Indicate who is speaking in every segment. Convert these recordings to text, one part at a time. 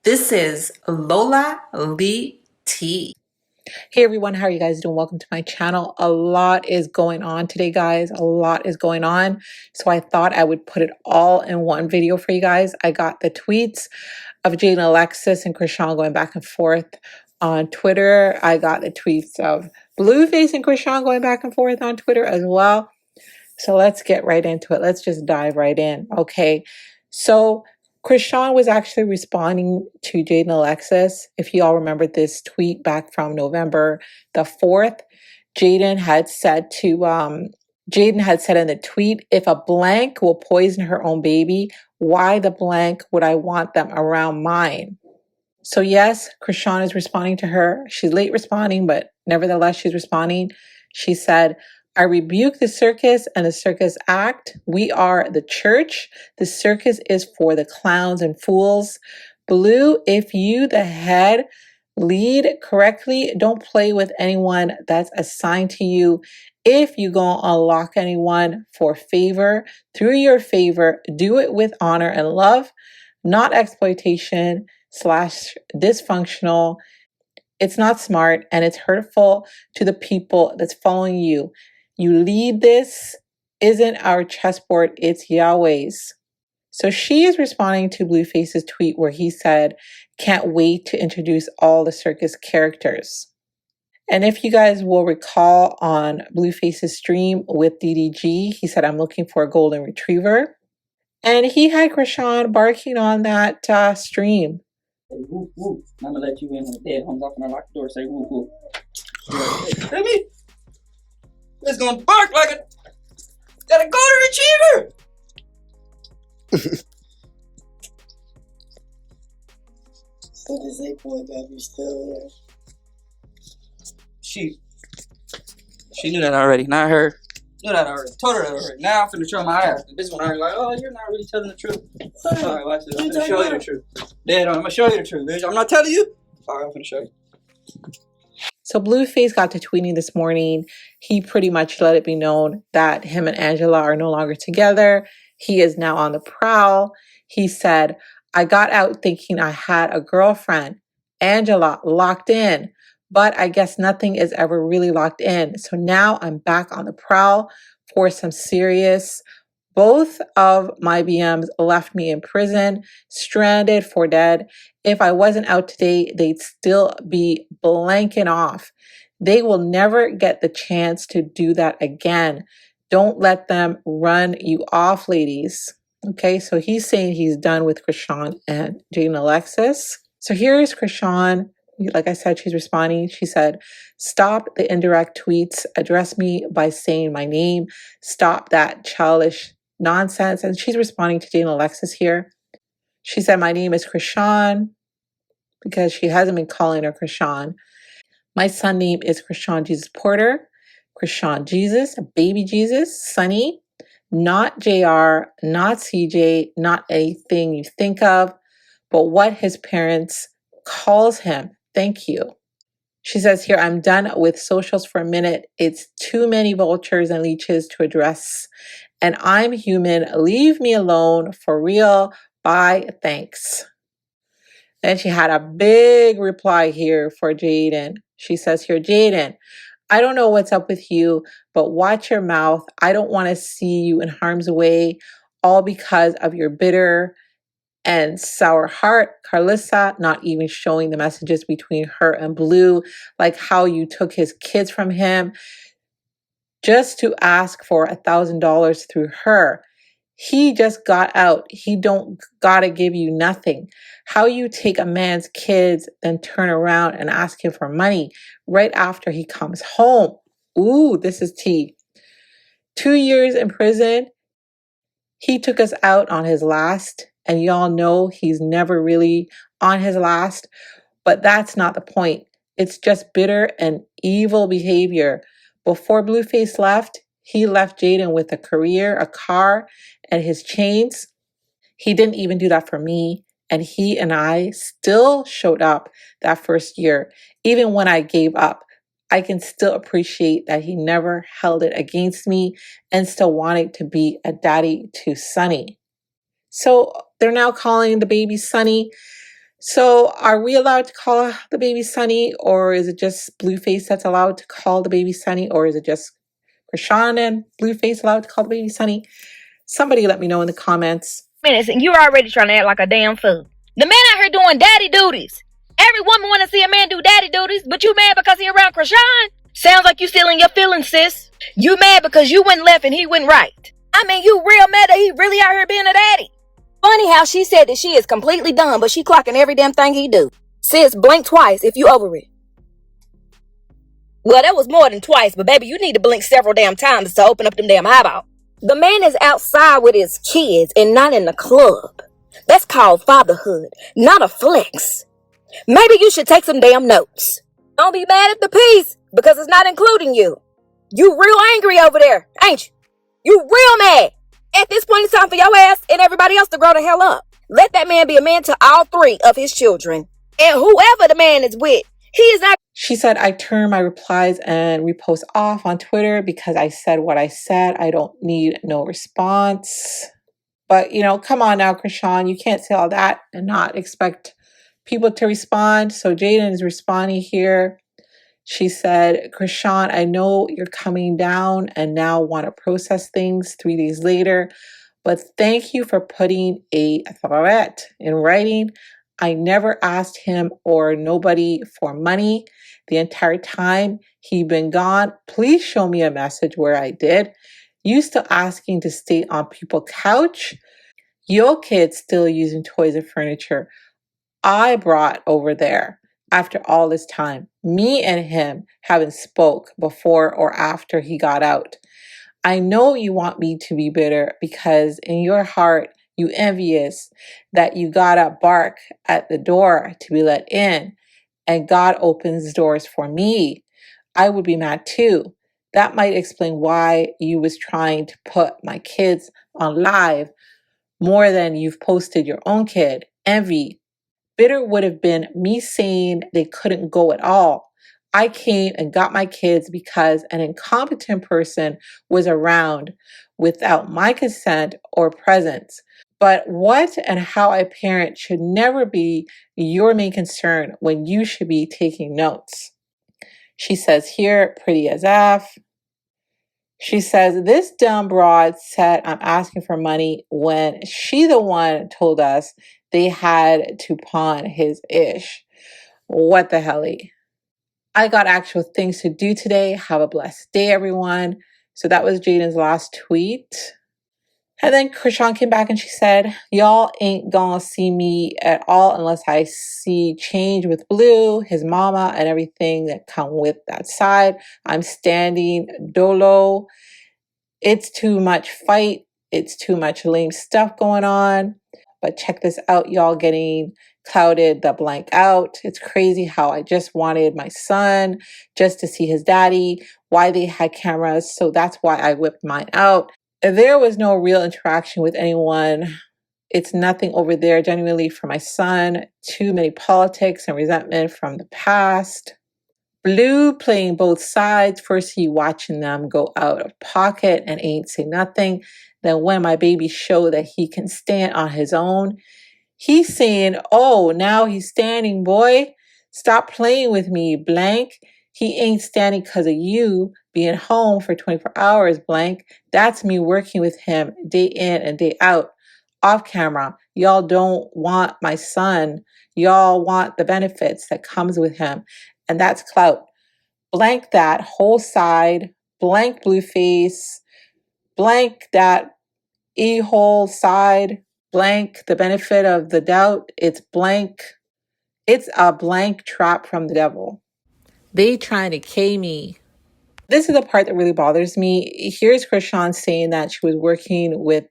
Speaker 1: This is Lola Lee T. Hey everyone, how are you guys doing? Welcome to my channel. A lot is going on today, guys. A lot is going on. So I thought I would put it all in one video for you guys. I got the tweets of JaidynAlexis and Chrisean going back and forth on Twitter. I got the tweets of Blueface and Chrisean going back and forth on Twitter as well. So let's get right into it. Let's just dive right in. Okay. So Chrisean was actually responding to JaidynAlexis. If you all remember this tweet back from November the 4th, Jaden had said in the tweet, if a blank will poison her own baby, why the blank would I want them around mine? So yes, Chrisean is responding to her. She's late responding, but nevertheless, she's responding. She said, I rebuke the circus and the circus act. We are the church. The circus is for the clowns and fools. Blue, if you, the head, lead correctly, don't play with anyone that's assigned to you. If you go unlock anyone for favor, through your favor, do it with honor and love, not exploitation / dysfunctional. It's not smart and it's hurtful to the people that's following you. You lead this isn't our chessboard, it's Yahweh's. So she is responding to Blueface's tweet where he said, can't wait to introduce all the circus characters. And if you guys will recall on Blueface's stream with DDG, he said, I'm looking for a golden retriever. And he had Chrisean barking on that stream.
Speaker 2: Say whoop whoop. I'm gonna let you in when the dead comes up and I lock the door. Say whoop whoop. Hear me? It's gonna bark like a golden retriever.
Speaker 3: What does they point up? You still there?
Speaker 2: She knew that already. Not her. Knew that already. Told her that already. Now I'm finna show my ass. This one already like, oh, you're not really telling the truth. Alright, watch this. I'm gonna show you the truth. Dead on. I'm gonna show you the truth, bitch. I'm not telling you. Alright, I'm gonna show you.
Speaker 1: So Blueface got to tweeting this morning. He pretty much let it be known that him and Angela are no longer together. He is now on the prowl. He said, I got out thinking I had a girlfriend, Angela, locked in, but I guess nothing is ever really locked in. So now I'm back on the prowl for some serious. Both of my BMs left me in prison, stranded for dead. If I wasn't out today, they'd still be blanking off. They will never get the chance to do that again. Don't let them run you off, ladies. Okay, so he's saying he's done with Chrisean and JaidynAlexis. So here is Chrisean. Like I said, she's responding. She said, stop the indirect tweets. Address me by saying my name. Stop that childish nonsense. And she's responding to JaidynAlexis here. She said, my name is Chrisean, because she hasn't been calling her Chrisean. My son name is Chrisean Jesus Porter. Chrisean Jesus, baby Jesus, Sonny, not JR, not CJ, not anything you think of, but what his parents calls him. Thank you. She says here, I'm done with socials for a minute. It's too many vultures and leeches to address. And I'm human. Leave me alone. For real. Bye. Thanks. Then she had a big reply here for Jaden. She says here, Jaden, I don't know what's up with you, but watch your mouth. I don't want to see you in harm's way, all because of your bitter and sour heart. Karlissa not even showing the messages between her and Blue, like how you took his kids from him just to ask for $1,000 through her. He just got out. He don't gotta give you nothing. How you take a man's kids, then turn around and ask him for money right after he comes home. Ooh, this is tea. 2 years in prison. He took us out on his last, and y'all know he's never really on his last, but that's not the point. It's just bitter and evil behavior. Before Blueface left, he left Jaden with a career, a car, and his chains. He didn't even do that for me. And he and I still showed up that first year. Even when I gave up, I can still appreciate that he never held it against me and still wanted to be a daddy to Sonny. So they're now calling the baby Sonny. So are we allowed to call the baby Sonny, or is it just Blueface that's allowed to call the baby Sonny, or is it just Chrisean and Blueface allowed to call the baby Sonny? Somebody let me know in the comments.
Speaker 4: Minutes and you're already trying to act like a damn fool. The man out here doing daddy duties. Every woman want to see a man do daddy duties, but you mad because he around Chrisean? Sounds like you still in your feelings, sis. You mad because you went left and he went right. I mean, you real mad that he really out here being a daddy. Funny how she said that she is completely done, but she clocking every damn thing he do. Sis, blink twice if you over it. Well, that was more than twice, but baby, you need to blink several damn times to open up them damn eyeballs. The man is outside with his kids and not in the club. That's called fatherhood, not a flex. Maybe you should take some damn notes. Don't be mad at the piece because it's not including you. You real angry over there, ain't you? You real mad. At this point, it's time for your ass and everybody else to grow the hell up. Let that man be a man to all three of his children. And whoever the man is with, he is not.
Speaker 1: She said, I turn my replies and repost off on Twitter because I said what I said. I don't need no response. But, you know, come on now, Chrisean. You can't say all that and not expect people to respond. So Jaden is responding here. She said, Chrisean, I know you're coming down and now want to process things 3 days later, but thank you for putting a threat in writing. I never asked him or nobody for money the entire time he been gone. Please show me a message where I did. You still asking to stay on people's couch? Your kid's still using toys and furniture I brought over there after all this time. Me and him haven't spoke before or after he got out. I know you want me to be bitter because in your heart, you envious that you gotta bark at the door to be let in, and God opens doors for me. I would be mad too. That might explain why you was trying to put my kids on live more than you've posted your own kid. Envy. Bitter would have been me saying they couldn't go at all. I came and got my kids because an incompetent person was around without my consent or presence. But what and how I parent should never be your main concern when you should be taking notes. She says here, pretty as F. She says, this dumb broad said I'm asking for money when she the one told us they had to pawn his ish. What the helly? I got actual things to do today. Have a blessed day, everyone. So that was Jaden's last tweet. And then Chrisean came back and she said, y'all ain't gonna see me at all unless I see change with Blue, his mama, and everything that come with that side. I'm standing dolo. It's too much fight. It's too much lame stuff going on. But check this out, y'all, getting clouded the blank out. It's crazy how I just wanted my son just to see his daddy, why they had cameras. So that's why I whipped mine out. There was no real interaction with anyone. It's nothing over there genuinely for my son. Too many politics and resentment from the past. Blue playing both sides. First he watching them go out of pocket and ain't say nothing. Then when my baby show that he can stand on his own, he's saying, oh, now he's standing, boy. Stop playing with me, blank. He ain't standing because of you being home for 24 hours, blank. That's me working with him day in and day out. Off camera, y'all don't want my son. Y'all want the benefits that comes with him. And that's clout. Blank that whole side. Blank Blueface. Blank that e-hole side. Blank the benefit of the doubt. It's blank. It's a blank trap from the devil. They trying to K me. This is the part that really bothers me. Here's Chrisean saying that she was working with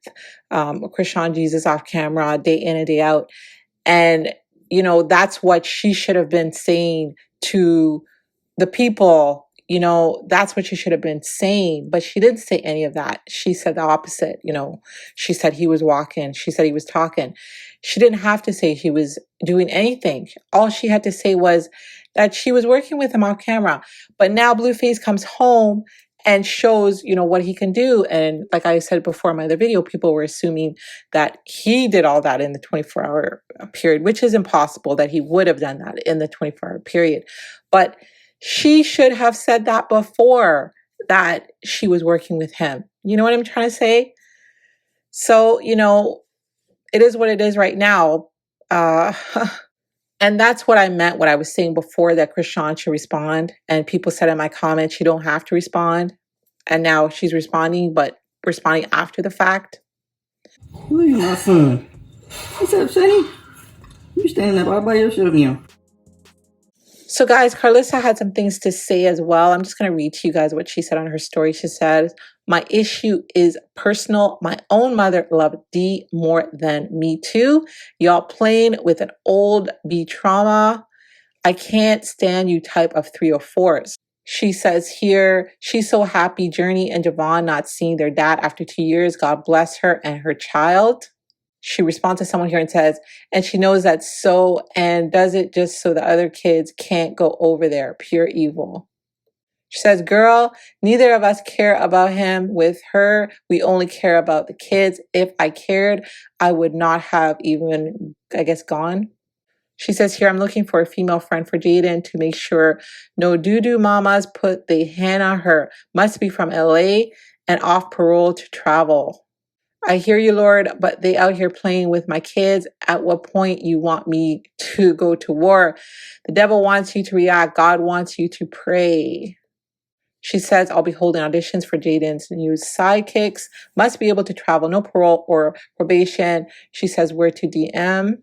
Speaker 1: Chrisean Jesus off camera day in and day out. And, you know, that's what she should have been saying to the people. You know, that's what she should have been saying. But she didn't say any of that. She said the opposite. You know, she said he was walking. She said he was talking. She didn't have to say he was doing anything. All she had to say was that she was working with him off camera. But now Blueface comes home and shows, what he can do. And like I said before in my other video, people were assuming that he did all that in the 24-hour period, which is impossible that he would have done that in the 24-hour period. But she should have said that before that she was working with him. You know what I'm trying to say? So, it is what it is right now. And that's what I meant when I was saying before that Chrisean should respond. And people said in my comments, you don't have to respond. And now she's responding, but responding after the fact.
Speaker 2: Who are you, my son? What's up, Sonny? You standing up all by yourself now.
Speaker 1: So guys, Karlissa had some things to say as well. I'm just going to read to you guys what she said on her story. She said, my issue is personal. My own mother loved D more than me too. Y'all playing with an old B trauma. I can't stand you type of 304s. She says here, she's so happy Journey and Javon not seeing their dad after 2 years. God bless her and her child. She responds to someone here and says, and she knows that so, and does it just so the other kids can't go over there. Pure evil. She says, girl, neither of us care about him with her. We only care about the kids. If I cared, I would not have even, gone. She says here, I'm looking for a female friend for Jaden to make sure no doo-doo mamas put their hand on her. Must be from LA and off parole to travel. I hear you, Lord, but they out here playing with my kids. At what point you want me to go to war? The devil wants you to react. God wants you to pray. She says, I'll be holding auditions for Jaden's new sidekicks. Must be able to travel, no parole or probation. She says, where to DM?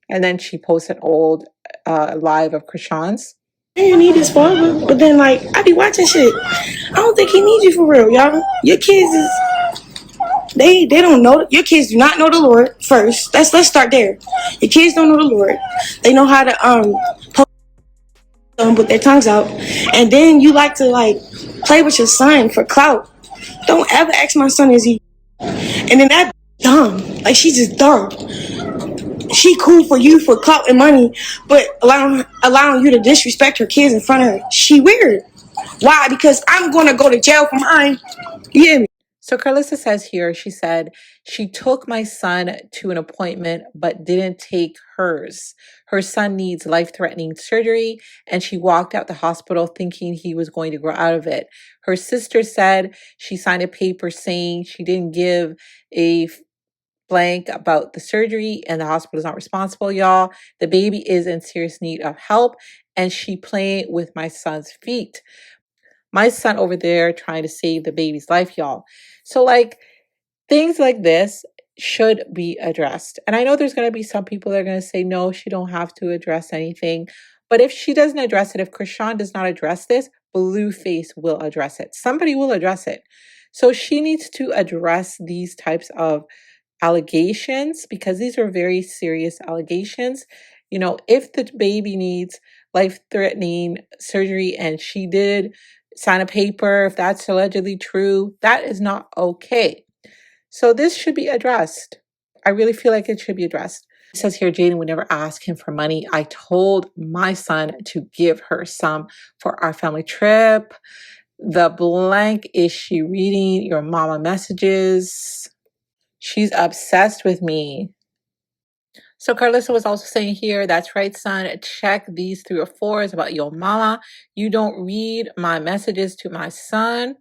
Speaker 1: And then she posts an old live of Chrisean's.
Speaker 3: You need his father, but then I be watching shit. I don't think he needs you for real, y'all. Your kids is they don't know. Your kids do not know the Lord first. Let's start there. Your kids don't know the Lord. They know how to put their tongues out, and then you like to play with your son for clout. Don't ever ask my son is he. And then that dumb. She's just dumb. She cool for you for clout and money, but allowing you to disrespect her kids in front of her. She weird. Why? Because I'm gonna go to jail for mine. You hear me?
Speaker 1: So Karlissa says here, she said, she took my son to an appointment, but didn't take hers. Her son needs life-threatening surgery, and she walked out the hospital thinking he was going to grow out of it. Her sister said she signed a paper saying she didn't give a blank about the surgery and the hospital is not responsible, y'all. The baby is in serious need of help, and she playing with my son's feet. My son over there trying to save the baby's life, y'all. So things like this should be addressed. And I know there's going to be some people that are going to say, no, she don't have to address anything. But if she doesn't address it, if Chrisean does not address this, Blueface will address it. Somebody will address it. So she needs to address these types of allegations because these are very serious allegations. If the baby needs life-threatening surgery and she did sign a paper, if that's allegedly true, that is not okay. So this should be addressed. I really feel like it should be addressed. It says here, Jaden would never ask him for money. I told my son to give her some for our family trip. The blank, is she reading your mama messages? She's obsessed with me. So Karlissa was also saying here, that's right, son, check these 3 or 4s about your mama. You don't read my messages to my son.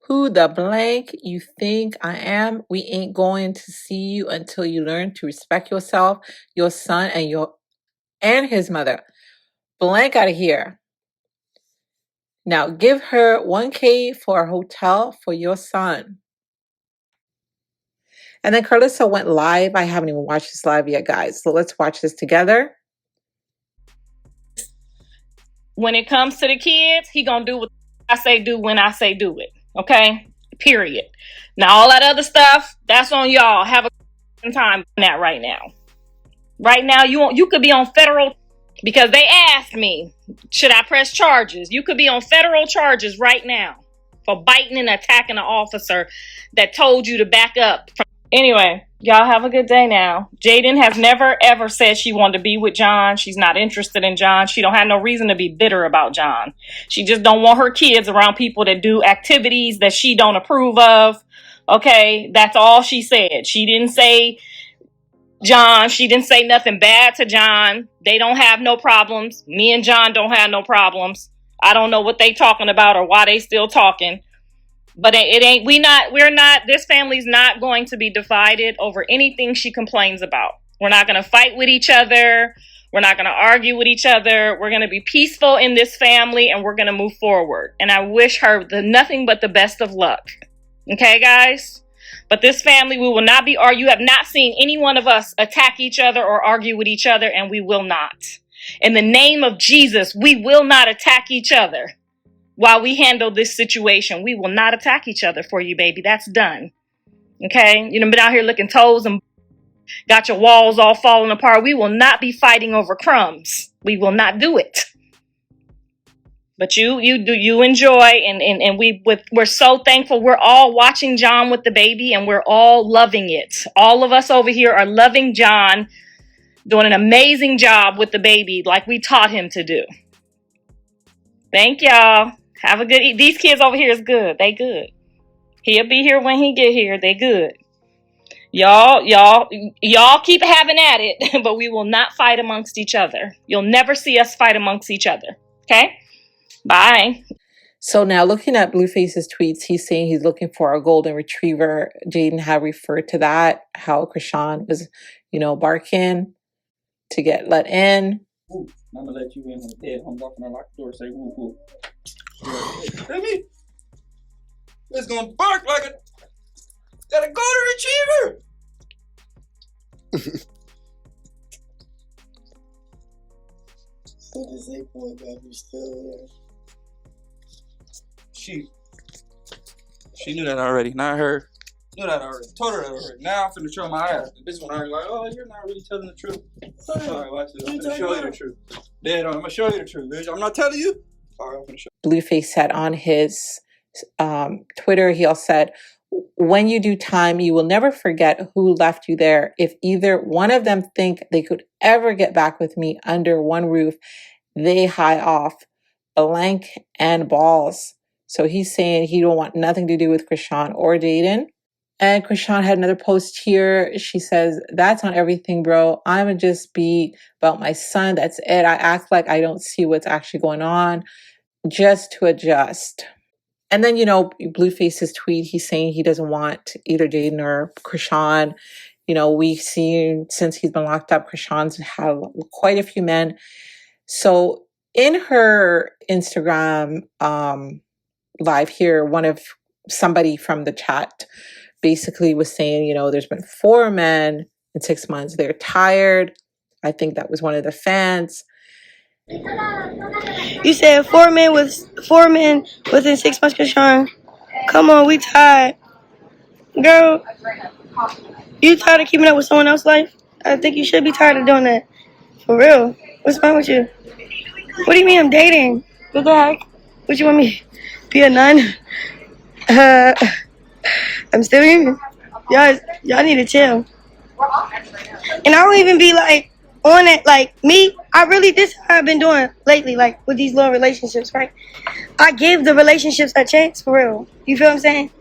Speaker 1: Who the blank you think I am? We ain't going to see you until you learn to respect yourself, your son, and his mother. Blank out of here. Now give her $1K for a hotel for your son. And then Karlissa went live. I haven't even watched this live yet, guys. So let's watch this together.
Speaker 4: When it comes to the kids, he gonna do what I say do when I say do it. Okay? Period. Now all that other stuff, that's on y'all. Have a time on that right now. Right now, you could be on federal because they asked me, should I press charges? You could be on federal charges right now for biting and attacking an officer that told you to back up from
Speaker 5: Anyway, y'all have a good day now. Jaden has never ever said she wanted to be with John. She's not interested in John. She don't have no reason to be bitter about John. She just don't want her kids around people that do activities that she don't approve of. Okay, that's all she said. She didn't say John. She didn't say nothing bad to John. They don't have no problems. Me and John don't have no problems. I don't know what they talking about or why they still talking. But it ain't, we're not, this family's not going to be divided over anything she complains about. We're not going to fight with each other. We're not going to argue with each other. We're going to be peaceful in this family and we're going to move forward. And I wish her nothing but the best of luck. Okay, guys? But this family, we will not be you have not seen any one of us attack each other or argue with each other, and we will not. In the name of Jesus, we will not attack each other. While we handle this situation, we will not attack each other for you, baby. That's done. Okay? You done been out here licking toes and got your walls all falling apart. We will not be fighting over crumbs. We will not do it. But you enjoy, and we're so thankful. We're all watching John with the baby, and we're all loving it. All of us over here are loving John, doing an amazing job with the baby, like we taught him to do. Thank y'all. Have a good. These kids over here is good. They good. He'll be here when he get here. They good. Y'all keep having at it, but we will not fight amongst each other. You'll never see us fight amongst each other. Okay? Bye.
Speaker 1: So now looking at Blueface's tweets, he's saying he's looking for a golden retriever. Jaden had referred to that, how Chrisean was, barking to get let in.
Speaker 2: Ooh, I'm gonna let you in when the dead comes off and unlock the door. Say woo woo. Tell me, it's gonna bark like got a golden retriever.
Speaker 3: What is it, boy, baby? Still there?
Speaker 2: She knew that already. Not her. Knew that already. Told her that already. Now I'm finna show my ass. This one already like, oh, you're not really telling the truth. Alright, watch this. I'm gonna show you the truth. Dead on. I'm gonna show you the truth. I'm not telling you. Alright, I'm gonna show you.
Speaker 1: Blueface said on his Twitter, he also said, when you do time, you will never forget who left you there. If either one of them think they could ever get back with me under one roof, they high off, blank and balls. So he's saying he don't want nothing to do with Chrisean or Jaden. And Chrisean had another post here. She says, that's not everything, bro. I'ma just be about my son. That's it. I act like I don't see what's actually going on just to adjust. And then, Blueface's tweet, he's saying he doesn't want either Jaden or Chrisean. We've seen since he's been locked up, Chrisean's had quite a few men. So in her Instagram live here, somebody from the chat basically was saying, there's been 4 men in 6 months. They're tired. I think that was one of the fans.
Speaker 3: You said 4 men within 6 months, Chrisean. Come on, we tired. Girl, you tired of keeping up with someone else's life? I think you should be tired of doing that. For real. What's wrong with you? What do you mean I'm dating? What the heck? What you want me? Be a nun? I'm still here. Y'all need to chill. And I don't even be like on it, like me. This is how I've been doing lately, like with these little relationships, right? I give the relationships a chance, for real. You feel what I'm saying?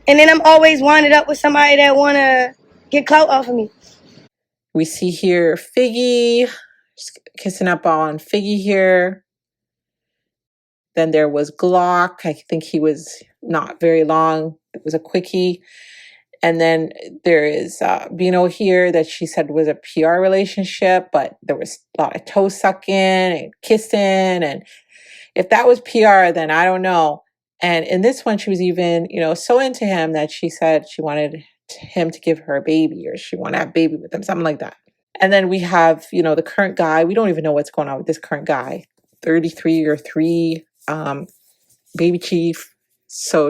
Speaker 3: And then I'm always winded up with somebody that want to get clout off of me.
Speaker 1: We see here Figgy kissing up on Figgy here. Then there was Glock. I think he was not very long. It was a quickie. And then there is Bino here that she said was a PR relationship, but there was a lot of toe sucking and kissing. And if that was PR, then I don't know. And in this one, she was even, so into him that she said she wanted him to give her a baby, or she wanted to have a baby with him, something like that. And then we have, the current guy. We don't even know what's going on with this current guy, 33 or 3, baby chief. So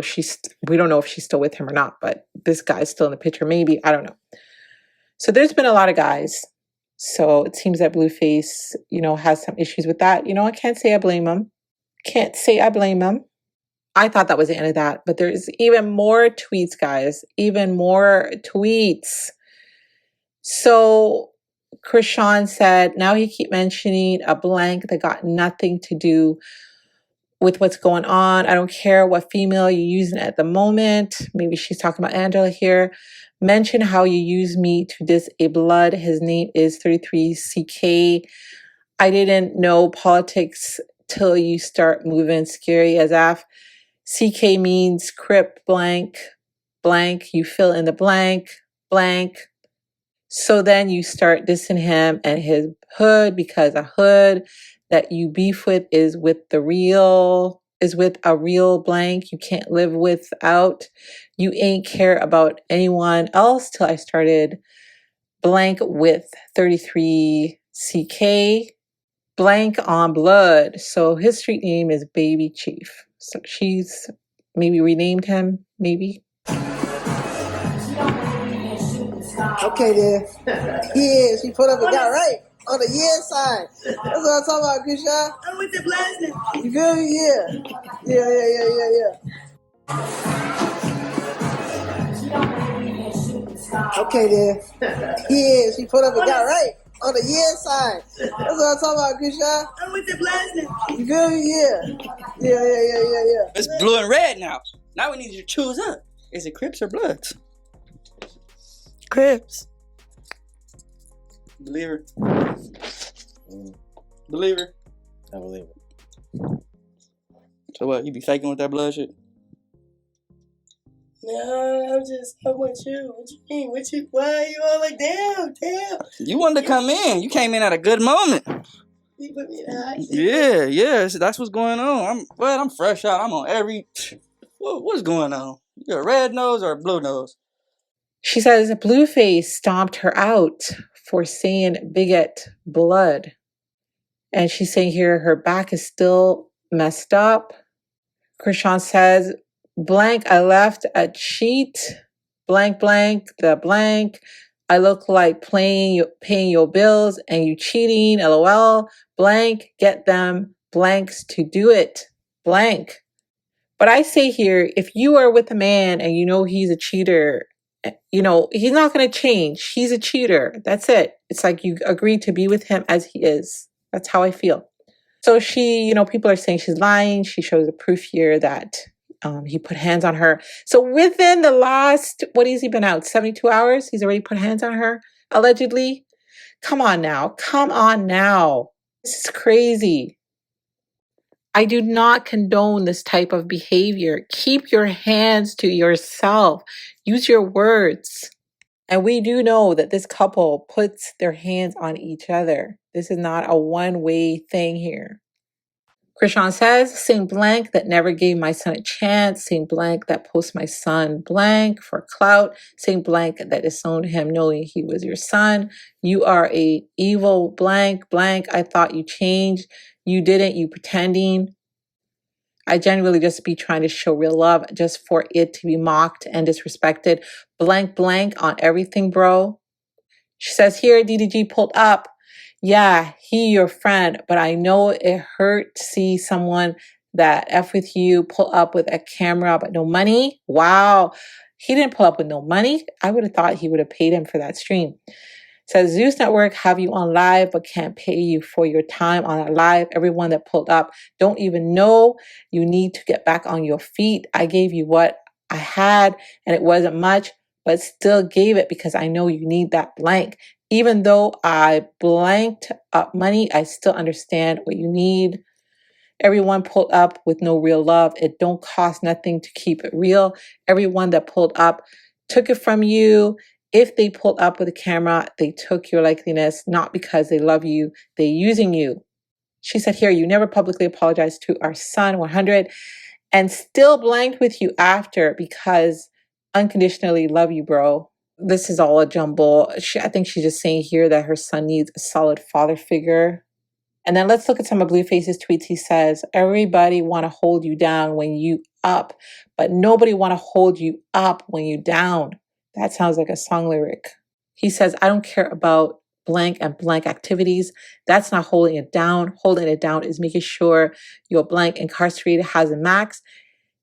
Speaker 1: we don't know if she's still with him or not, but this guy's still in the picture. Maybe, I don't know. So there's been a lot of guys. So it seems that Blueface, has some issues with that. I can't say I blame him. I thought that was the end of that, but there's even more tweets, guys. Even more tweets. So Chrisean said, now he keep mentioning a blank that got nothing to do with what's going on. I don't care what female you're using at the moment. Maybe she's talking about Angela here. Mention how you use me to diss a blood. His name is 33CK. I didn't know politics till you start moving. Scary as F. CK means crip blank, blank. You fill in the blank, blank. So then you start dissing him and his hood, because a hood that you beef with is with a real blank you can't live without. You ain't care about anyone else till I started blank with 33CK. Blank on blood. So his street name is Baby Chief. So she's maybe renamed him, maybe.
Speaker 6: Okay then. Yeah, she put up and got right on the yeah side. That's what I'm talking about, Chrisean. I'm with the blessing. You feel me? Yeah. Okay then. Yeah, she put up and got right on the yeah side. That's what I'm talking about, Chrisean. I'm with the blessing. You feel me? Yeah.
Speaker 2: It's blue and red now. Now we need you to choose up. Is it Crips or Bloods?
Speaker 3: Crips.
Speaker 2: Believer. Believer.
Speaker 7: I believe it.
Speaker 2: So what? You be faking with that blood shit?
Speaker 6: No, I'm with you. What you mean? Why are you all like, damn?
Speaker 2: You wanted to come in. You came in at a good moment.
Speaker 6: You put me in the hot seat.
Speaker 2: Yeah. So that's what's going on. I'm fresh out. I'm on every. What's going on? You got a red nose or a blue nose?
Speaker 1: She says Blueface stomped her out for saying bigot blood. And she's saying here her back is still messed up. Chrisean says, blank, I left a cheat. Blank, the blank. I look like paying your bills and you cheating. LOL. Blank, get them blanks to do it. Blank. But I say here, if you are with a man and you know he's a cheater, you know, he's not going to change. He's a cheater. That's it. It's like you agree to be with him as he is. That's how I feel. So she, you know, people are saying she's lying. She shows a proof here that he put hands on her. So within the last, what has he been out? 72 hours? He's already put hands on her, allegedly. Come on now. This is crazy. I do not condone this type of behavior. Keep your hands to yourself. Use your words. And we do know that this couple puts their hands on each other. This is not a one-way thing here. Chrisean says, same blank that never gave my son a chance. Same blank that posts my son blank for clout. Same blank that disowned him knowing he was your son. You are a evil blank. I thought you changed. You didn't. You pretending. I genuinely just be trying to show real love just for it to be mocked and disrespected. Blank on everything, bro. She says here, DDG pulled up. Yeah, he your friend, but I know it hurt to see someone that F with you pull up with a camera but no money. Wow. He didn't pull up with no money. I would have thought he would have paid him for that stream. Says Zeus Network have you on live but can't pay you for your time on a live. Everyone that pulled up don't even know you need to get back on your feet. I gave you what I had and it wasn't much, but still gave it because I know you need that blank. Even though I blanked up money, I still understand what you need. Everyone pulled up with no real love. It don't cost nothing to keep it real. Everyone that pulled up took it from you. If they pulled up with a camera, they took your likeliness, not because they love you, they're using you. She said here, you never publicly apologized to our son, 100, and still blanked with you after because unconditionally love you, bro. This is all a jumble. I think she's just saying here that her son needs a solid father figure. And then let's look at some of Blueface's tweets. He says, everybody want to hold you down when you up, but nobody want to hold you up when you down. That sounds like a song lyric. He says, I don't care about blank and blank activities. That's not holding it down. Holding it down is making sure your blank incarcerated has a max.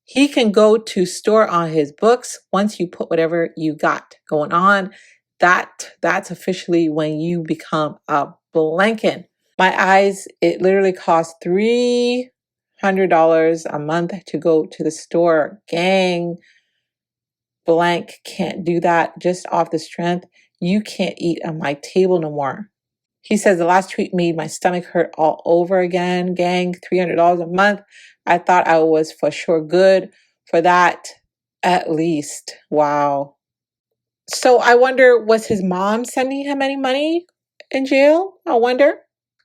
Speaker 1: He can go to store on his books once you put whatever you got going on. That's officially when you become a blanket. My eyes, it literally costs $300 a month to go to the store. Gang, blank can't do that just off the strength. You can't eat on my table no more. He says the last tweet made my stomach hurt all over again. Gang, $300 a month. I thought I was for sure good for that at least. Wow. So I wonder, was his mom sending him any money in jail? I wonder.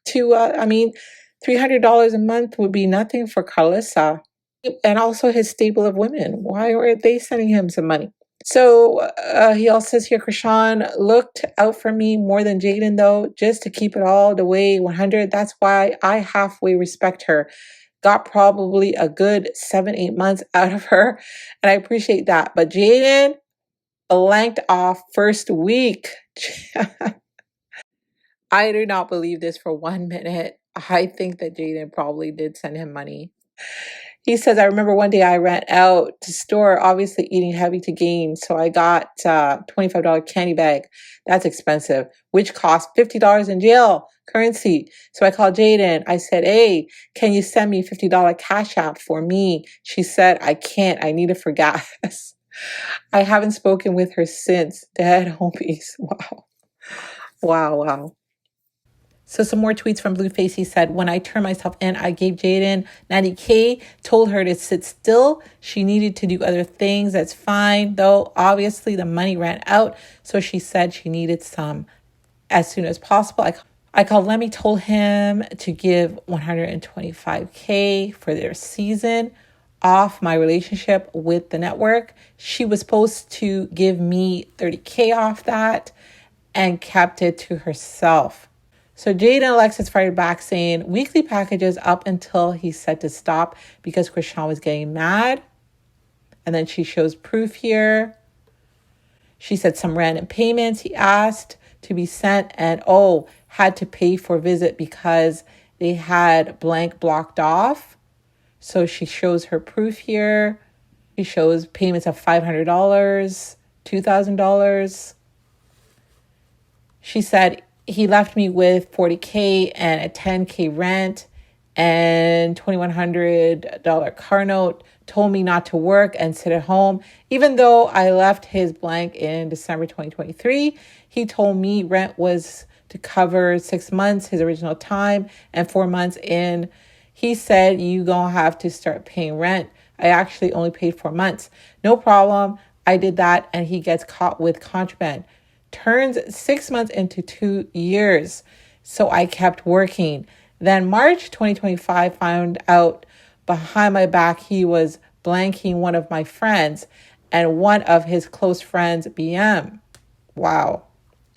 Speaker 1: $300 a month would be nothing for Karlissa. And also his stable of women. Why weren't they sending him some money? So he also says here, Chrisean looked out for me more than Jaden, though, just to keep it all the way 100. That's why I halfway respect her. Got probably a good 7-8 months out of her, and I appreciate that. But Jaden blanked off first week. I do not believe this for 1 minute. I think that Jaden probably did send him money. He says, I remember one day I ran out to store, obviously eating heavy to gain. So I got a $25 candy bag. That's expensive, which cost $50 in jail currency. So I called Jaden. I said, hey, can you send me $50 cash app for me? She said, I can't. I need it for gas. I haven't spoken with her since. Dead homies. Wow. Wow. So some more tweets from Blueface. He said, when I turned myself in, I gave Jaden $90K, told her to sit still. She needed to do other things. That's fine, though. Obviously, the money ran out. So she said she needed some as soon as possible. I called Lemmy, told him to give $125K for their season off my relationship with the network. She was supposed to give me $30K off that and kept it to herself. So JaidynAlexis fired back saying weekly packages up until he said to stop because Chrisean was getting mad. And then she shows proof here. She said some random payments he asked to be sent and had to pay for visit because they had blank blocked off. So she shows her proof here. She shows payments of $500, $2,000. She said he left me with $40K and a $10K rent and $2,100 car note, told me not to work and sit at home. Even though I left his blank in December 2023, he told me rent was to cover 6 months, his original time, and 4 months in. He said, you gonna have to start paying rent. I actually only paid 4 months. No problem. I did that, and he gets caught with contraband. Turns 6 months into 2 years. So I kept working. Then March 2025, found out behind my back he was blanking one of my friends and one of his close friends, BM. Wow.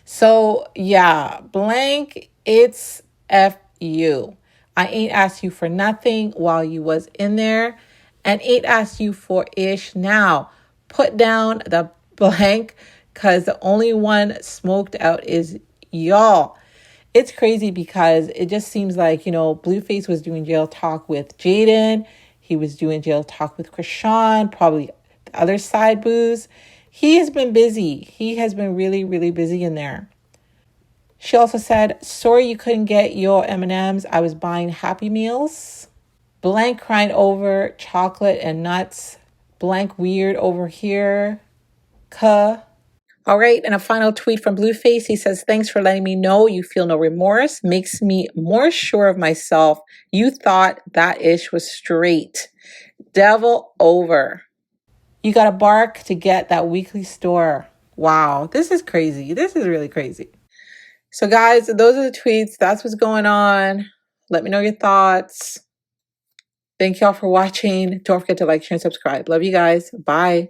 Speaker 1: So yeah, blank, it's F you. I ain't asked you for nothing while you was in there and ain't asked you for ish now. Put down the blank because the only one smoked out is y'all. It's crazy because it just seems like, Blueface was doing jail talk with Jaden. He was doing jail talk with Chrisean, probably the other side booze. He has been busy. He has been really, really busy in there. She also said, sorry you couldn't get your M&Ms. I was buying Happy Meals. Blank crying over chocolate and nuts. Blank weird over here. All right, and a final tweet from Blueface. He says, thanks for letting me know you feel no remorse. Makes me more sure of myself. You thought that ish was straight. Devil over. You got to bark to get that weekly store. Wow, this is crazy. This is really crazy. So guys, those are the tweets. That's what's going on. Let me know your thoughts. Thank y'all for watching. Don't forget to like, share, and subscribe. Love you guys. Bye.